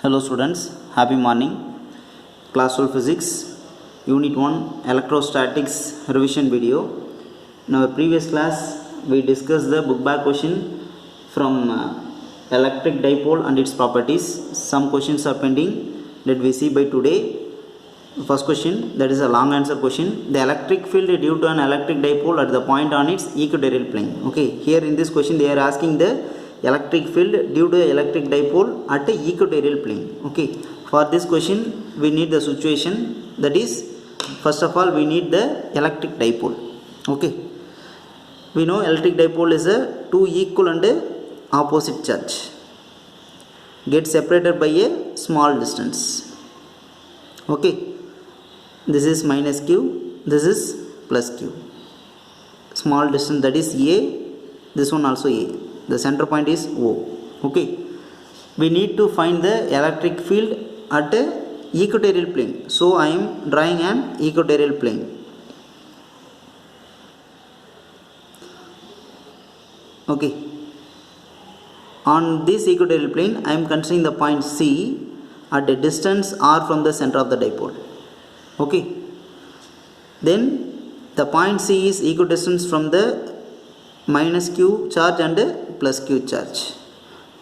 Hello students, happy morning. Class 12 Physics, Unit 1 Electrostatics revision video. In our previous class, we discussed the book back question from electric dipole and its properties. Some questions are pending. Let we see by today. First question, that is a long answer question. The electric field due to an electric dipole at the point on its equatorial plane. Okay, here in this question they are asking the electric field due to electric dipole at the equatorial plane. Okay, for this question we need the situation, that is first of all we need the electric dipole. Okay, we know electric dipole is a two equal and opposite charge get separated by a small distance. Okay, this is minus q, this is plus q, small distance, that is a, this one also a, the center point is O. Okay, we need to find the electric field at a equatorial plane, so I am drawing an equatorial plane. Okay, on this equatorial plane I am considering the point C at a distance r from the center of the dipole. Okay, then the point C is equidistant from the minus q charge and plus q charge.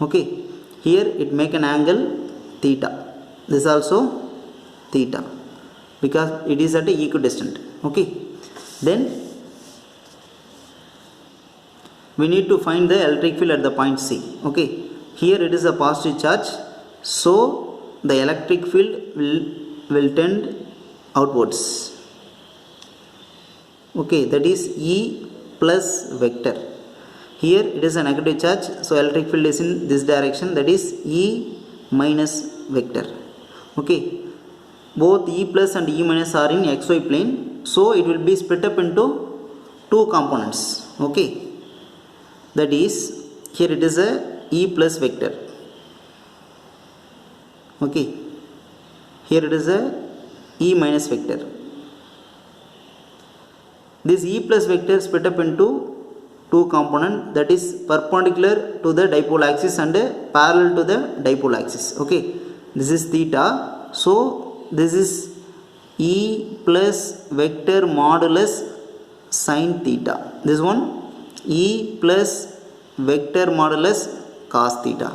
Okay, here it make an angle theta, this also theta, because it is at a equidistant. Okay, then we need to find the electric field at the point C. Okay, here it is a positive charge, so the electric field will tend outwards. Okay, that is E plus vector. Here it is a negative charge, so electric field is in this direction, that is E minus vector. Okay, both E plus and E minus are in xy plane, so it will be split up into two components. Okay, that is here it is a E plus vector. Okay, here it is a E minus vector. This E plus vector split up into two component, that is perpendicular to the dipole axis and parallel to the dipole axis. Okay, this is theta, so this is E plus vector modulus sin theta, this one E plus vector modulus cos theta.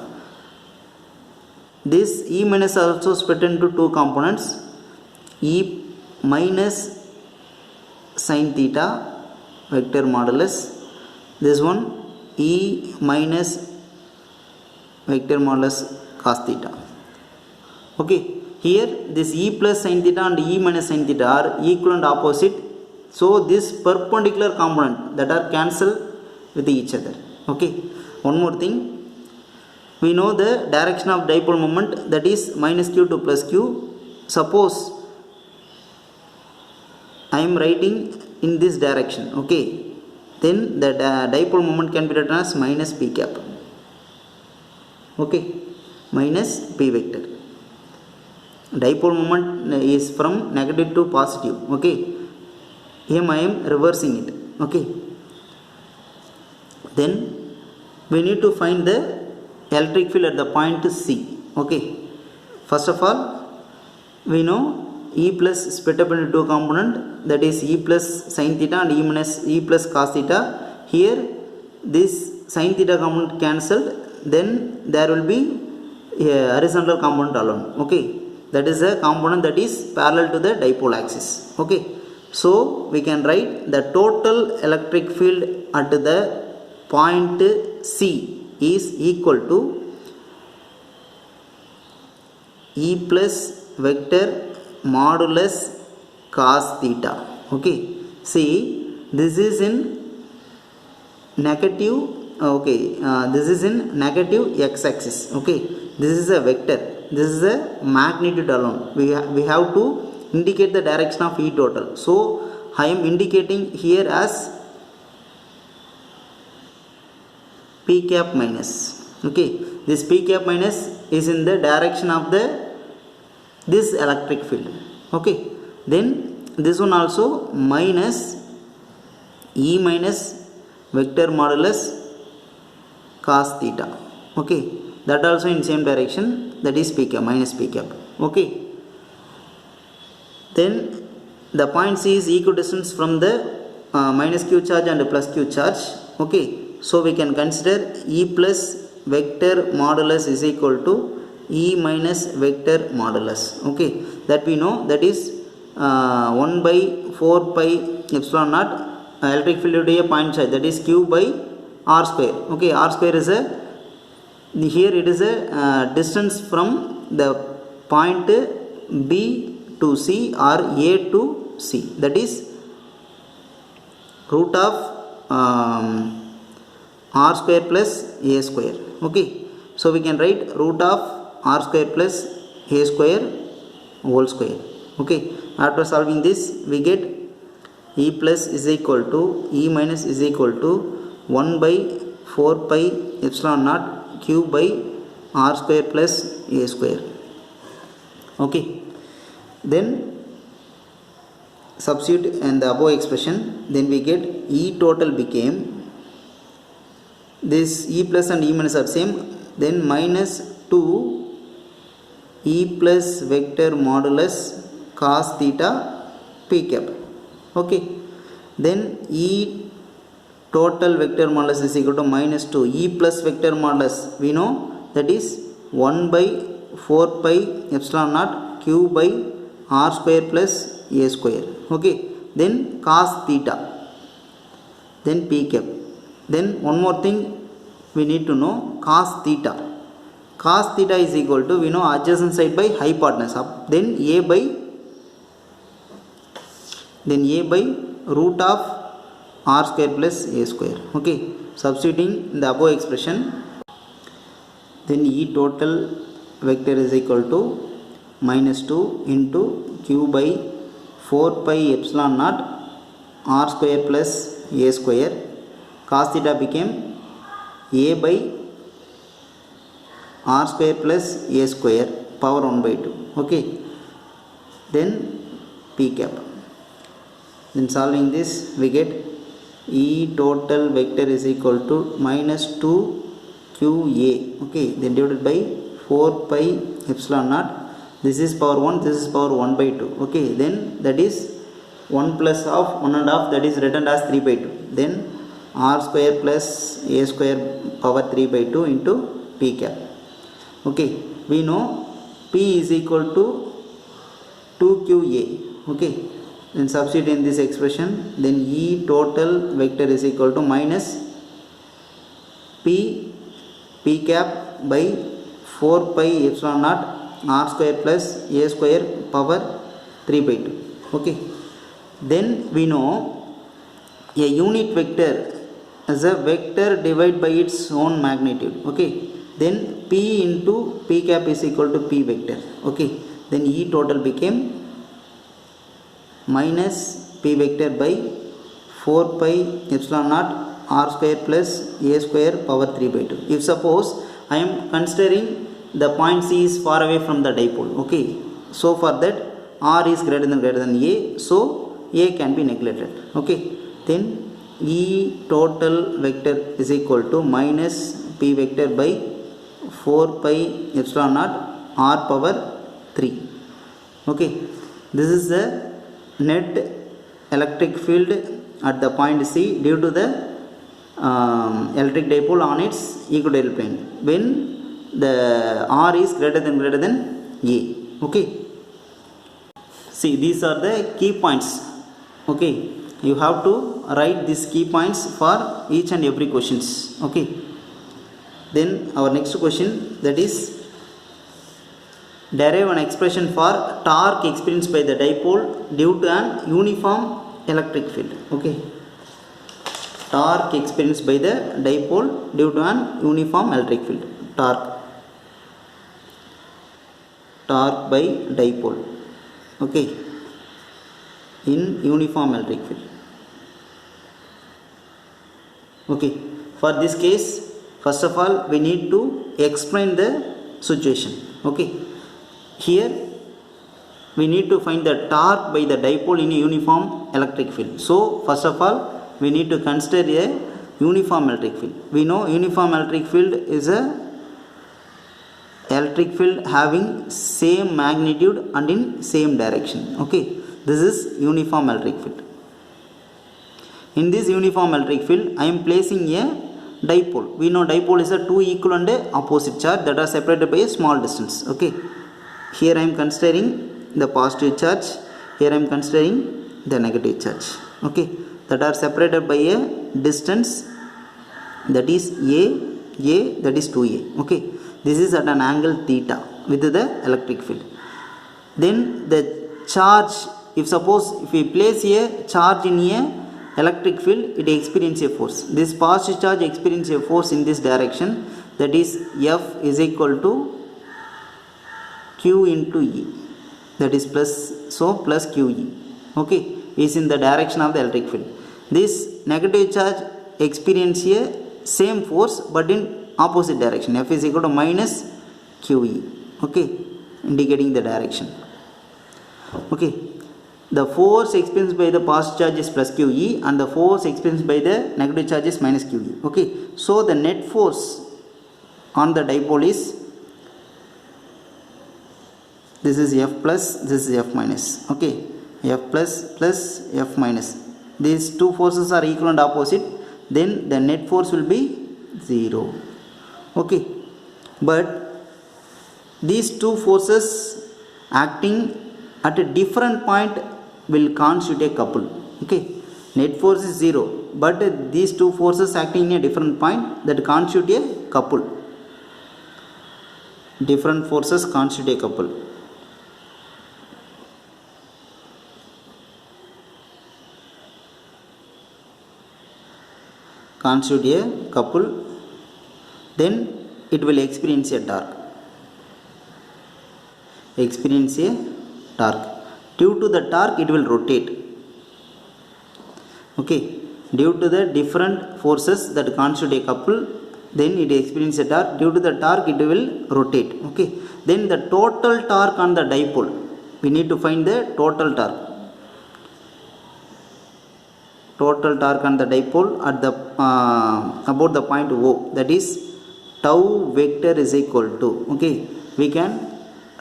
This E minus also split into two components, E minus sin theta vector modulus, this one E minus vector modulus cos theta. Okay, here this E plus sin theta and E minus sin theta are equal and opposite, so this perpendicular component that are cancelled with each other. Okay, one more thing, we know the direction of dipole moment, that is minus q to plus q. Suppose I am writing in this direction, okay, then the dipole moment can be written as minus p cap. Okay, minus p vector. Dipole moment is from negative to positive. Okay, here I am reversing it. Okay, then we need to find the electric field at the point C. Okay, first of all we know E plus split up into two component, that is E plus sin theta and E minus E plus cos theta. Here this sin theta component cancelled, then there will be a horizontal component alone. Okay, that is a component that is parallel to the dipole axis. Okay, so we can write the total electric field at the point C is equal to E plus vector modulus cos theta. Okay, see this is in negative, okay, this is in negative x axis. Okay, this is a vector, this is a magnitude alone, we have to indicate the direction of E total, so I am indicating here as p cap minus. Okay, this p cap minus is in the direction of this electric field. Okay, then this one also minus E minus vector modulus cos theta. Okay, that also in same direction, that is p cap, minus p cap. Okay, then the point C is equidistant from the minus q charge and plus q charge. Okay, so we can consider E plus vector modulus is equal to E minus vector modulus. Okay, that we know, that is 1 by 4 pi epsilon naught electric field uடைய point charge, that is q by r square. Okay, r square is a, here it is a distance from the point B to C or A to C, that is root of r square plus a square. Okay, so we can write root of r square plus a square whole square. Okay, after solving this we get E plus is equal to E minus is equal to 1 by 4 pi epsilon naught q by r square plus a square. Okay, then substitute in the above expression, then we get E total became, this E plus and E minus are same, then minus 2 E plus vector modulus cos theta p cap. Okay, then E total vector modulus is equal to minus 2 E plus vector modulus, we know, that is 1 by 4 pi epsilon naught q by r square plus a square. Okay, then cos theta, then p cap. Then one more thing we need to know, cos theta. Cos theta is equal to, we know, adjacent side by hypotenuse, then a by root of r square plus a square. Okay, substituting in the above expression, then E total vector is equal to minus 2 into q by 4 pi epsilon naught r square plus a square. Cos theta became a by r square plus a square power 1 by 2. Okay, then p cap. Then solving this we get E total vector is equal to minus 2 qa. Okay, then divided by 4 pi epsilon naught, this is power 1, this is power 1 by 2. Okay, then that is 1 plus of 1 and half, that is written as 3 by 2. Then r square plus a square power 3 by 2 into p cap. Okay, we know p is equal to 2qa. Okay, then substitute in this expression, then E total vector is equal to minus p cap by 4 pi epsilon naught r square plus a square power 3 by 2. Okay, then we know a unit vector as a vector divided by its own magnitude. Okay, then p into p cap is equal to p vector. Okay, then E total became minus p vector by 4 pi epsilon naught r square plus a square power 3 by 2. If suppose I am considering the point C is far away from the dipole. Okay, so for that r is greater than a, so a can be neglected. Okay, then E total vector is equal to minus p vector by 4 pi epsilon naught r power 3. Okay, this is the net electric field at the point C due to the electric dipole on its equatorial plane when the r is greater than a. Okay, see, these are the key points. Okay, you have to write these key points for each and every questions. Okay, then our next question, that is derive an expression for torque experienced by the dipole due to an uniform electric field. Okay, torque experienced by the dipole due to an uniform electric field. Torque by dipole. Okay, in uniform electric field. Okay, for this case, first of all we need to explain the situation. Okay, here we need to find the torque by the dipole in a uniform electric field. So first of all we need to consider a uniform electric field. We know uniform electric field is a electric field having same magnitude and in same direction. Okay, this is uniform electric field. In this uniform electric field, I am placing a dipole. We know dipole is a two equal and opposite charge that are separated by a small distance. Okay, here I am considering the positive charge, here I am considering the negative charge. Okay, that are separated by a distance, that is a that is 2a. Okay, this is at an angle theta with the electric field. Then the charge, if suppose if we place a charge in a electric field, it experiences a force. This positive charge experiences a force in this direction, that is F is equal to Q into E, that is plus, so plus QE. Okay, is in the direction of the electric field. This negative charge experiences a same force but in opposite direction. F is equal to minus QE. Okay, indicating the direction. Okay, the force experienced by the positive charge is plus QE and the force experienced by the negative charge is minus QE. Okay, so the net force on the dipole is, this is F plus, this is F minus. Okay, F plus plus F minus. These two forces are equal and opposite, then the net force will be 0. Okay, but these two forces acting at a different point will constitute a couple. Okay, net force is 0, but these two forces acting in a different point, that constitute a couple. Different forces constitute a couple. Constitute a couple, then it will experience a torque. Experience a torque. Due to the torque, it will rotate. Okay, due to the different forces that constitute a couple, then it experiences a torque. Due to the torque, it will rotate. Okay, then the total torque on the dipole, we need to find the total torque. Total torque on the dipole at the about the point O, that is tau vector is equal to, okay, we can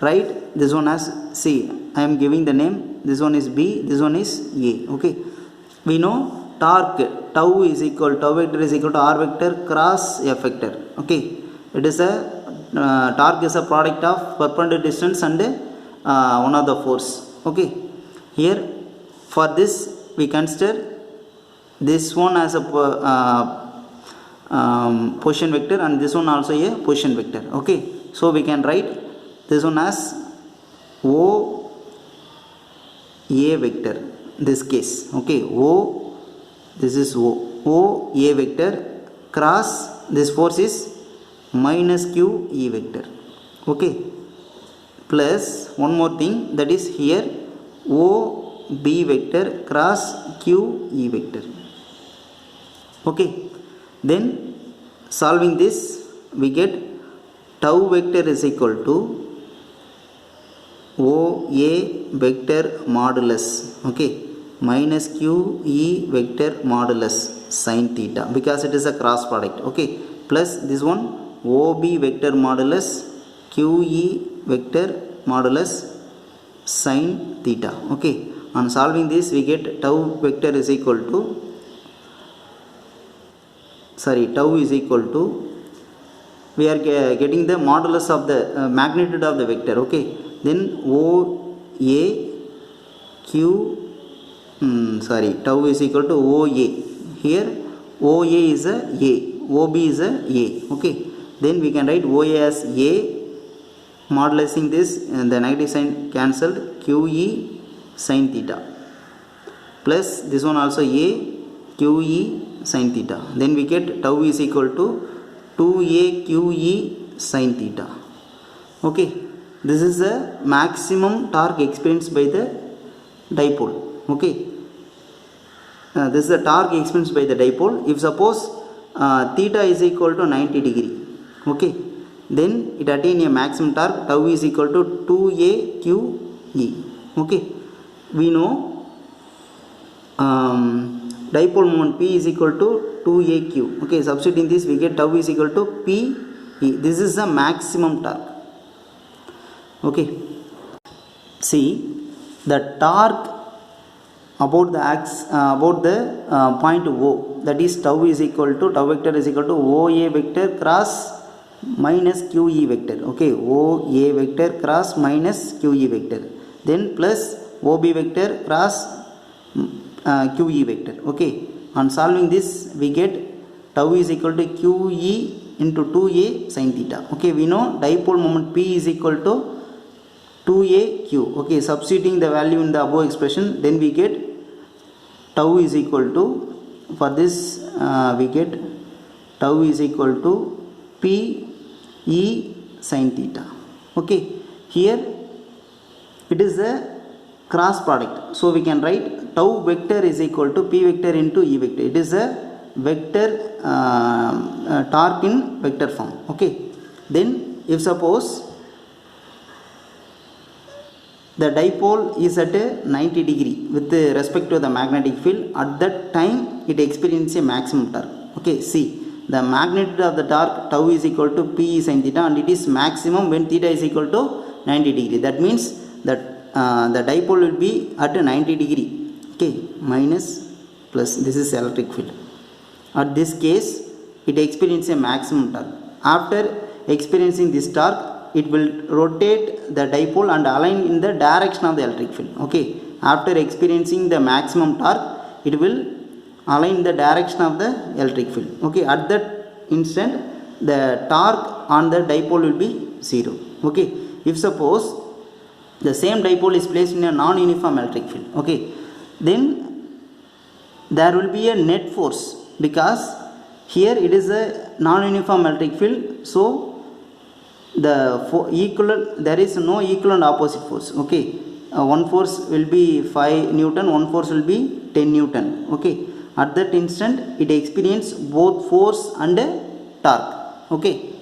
write this one as C. I am giving the name, this one is B, this one is A. Okay, we know torque tau is equal, tau vector is equal to R vector cross F vector. Okay, it is a torque is a product of perpendicular distance and one of the force. Okay, here for this we consider this one as a position vector and this one also a position vector. Okay, so we can write this one as O A vector, this case. Okay, O, this is O A vector cross this force is minus Q E vector. Okay, plus one more thing, that is here O B vector cross Q E vector. Okay, then solving this we get tau vector is equal to O A vector modulus, okay, minus Q E vector modulus sin theta, because it is a cross product. Okay, plus this one O B vector modulus Q E vector modulus sin theta. Okay, on solving this we get tau vector is equal to, tau is equal to, we are getting the modulus of the magnitude of the vector. Okay, then O A Q tau is equal to O A. Here O A is a O B is a A. Okay, then we can write O A as A, modulating this and the negative sign cancelled, Q E sin theta, plus this one also A Q E sin theta. Then we get tau is equal to 2A QE sin theta. Okay, this is the maximum torque experienced by the dipole. Okay, this is the torque experienced by the dipole. If suppose theta is equal to 90 degree, okay, then it attain a maximum torque, tau is equal to 2A QE. Okay, we know dipole moment P is equal to 2AQ. Okay, substituting this we get tau is equal to PE. This is the maximum torque. Okay, see the torque about the point O, that is tau is equal to tau vector is equal to OA vector cross minus QE vector. Okay, OA vector cross minus QE vector, then plus OB vector cross QE vector. Okay, on solving this we get tau is equal to QE into 2A sin theta. Okay, we know dipole moment P is equal to 2AQ. Okay, substituting the value in the above expression, then we get tau is equal to, for this we get tau is equal to PE sin theta. Okay, here it is a cross product, so we can write tau vector is equal to P vector into E vector. It is a vector torque in vector form. Okay, then if suppose the dipole is at a 90 degree with respect to the magnetic field, at that time it experiences a maximum torque. Okay, see the magnitude of the torque tau is equal to P sin theta, and it is maximum when theta is equal to 90 degree. That means that the dipole will be at a 90 degree. Okay, minus plus, this is electric field. At this case it experiences a maximum torque. After experiencing this torque, it will rotate the dipole and align in the direction of the electric field. Okay, after experiencing the maximum torque, it will align the direction of the electric field. Okay, at that instant the torque on the dipole will be 0. Okay, if suppose the same dipole is placed in a non-uniform electric field, okay, then there will be a net force, because here it is a non-uniform electric field, so the there is no equal and opposite force. Okay, one force will be 5 Newton, one force will be 10 Newton. Okay, at that instant it experiences both force and torque. Okay,